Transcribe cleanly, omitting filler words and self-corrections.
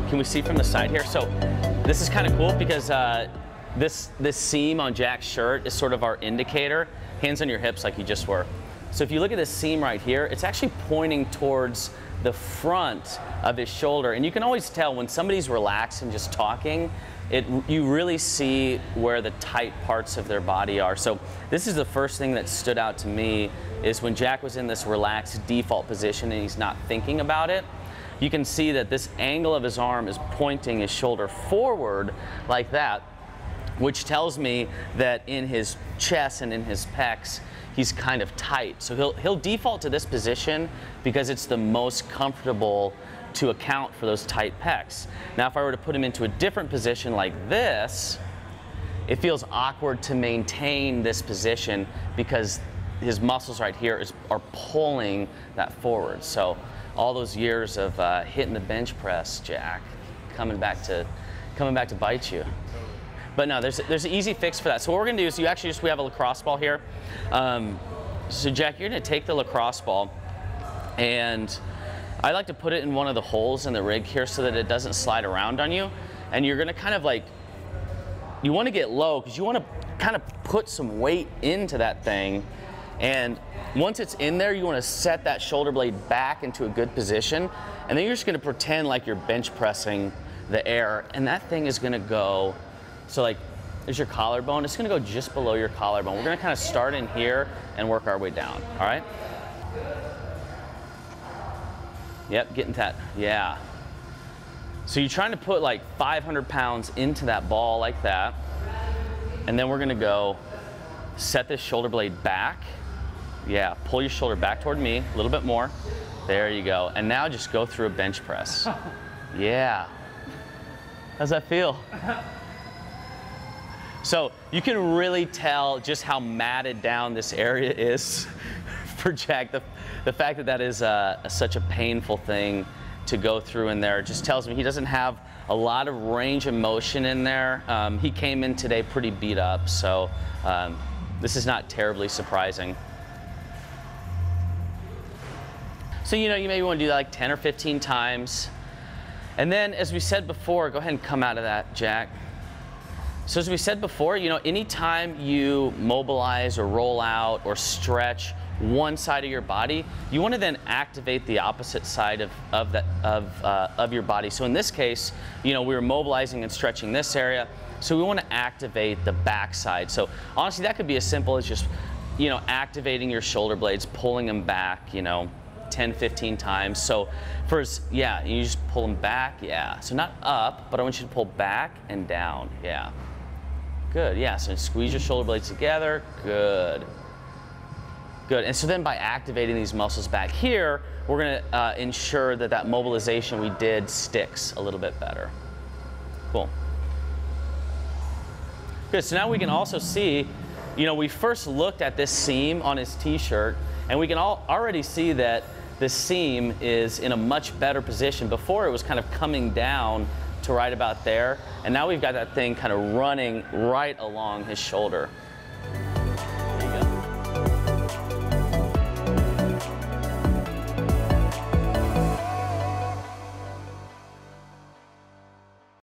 Can we see from the side here? So this is kind of cool because this seam on Jack's shirt is sort of our indicator. Hands on your hips like you just were. So if you look at this seam right here, it's actually pointing towards the front of his shoulder. And you can always tell when somebody's relaxed and just talking, you really see where the tight parts of their body are. So this is the first thing that stood out to me, is when Jack was in this relaxed default position and he's not thinking about it. You can see that this angle of his arm is pointing his shoulder forward like that, which tells me that in his chest and in his pecs, he's kind of tight. So he'll default to this position because it's the most comfortable to account for those tight pecs. Now, if I were to put him into a different position like this, it feels awkward to maintain this position because his muscles right here are pulling that forward. So all those years of hitting the bench press, Jack, coming back to bite you. But no, there's an easy fix for that. So what we're gonna do is we have a lacrosse ball here. So Jack, you're gonna take the lacrosse ball, and I like to put it in one of the holes in the rig here so that it doesn't slide around on you. And you're gonna kind of like, you wanna get low because you wanna kind of put some weight into that thing. And once it's in there, you wanna set that shoulder blade back into a good position. And then you're just gonna pretend like you're bench pressing the air, and that thing is gonna go, so like, there's your collarbone. It's gonna go just below your collarbone. We're gonna kind of start in here and work our way down, all right? Yep, getting that, yeah. So you're trying to put like 500 pounds into that ball like that. And then we're gonna go set this shoulder blade back. Yeah, pull your shoulder back toward me, a little bit more. There you go. And now just go through a bench press. Yeah. How's that feel? So you can really tell just how matted down this area is for Jack. The fact that that is such a painful thing to go through in there just tells me he doesn't have a lot of range of motion in there. He came in today pretty beat up, so this is not terribly surprising. So you maybe want to do that like 10 or 15 times. And then, as we said before, go ahead and come out of that, Jack. So as we said before, anytime you mobilize or roll out or stretch one side of your body, you want to then activate the opposite side of your body. So in this case, we were mobilizing and stretching this area, so we want to activate the back side. So honestly, that could be as simple as just, activating your shoulder blades, pulling them back, 10, 15 times. So first, yeah, you just pull them back, yeah. So not up, but I want you to pull back and down, yeah. Good, yeah, so squeeze your shoulder blades together, good. Good, and so then by activating these muscles back here, we're gonna ensure that that mobilization we did sticks a little bit better. Cool. Good, so now we can also see, we first looked at this seam on his t-shirt, and we can already see that this seam is in a much better position. Before it was kind of coming down to right about there, and now we've got that thing kind of running right along his shoulder.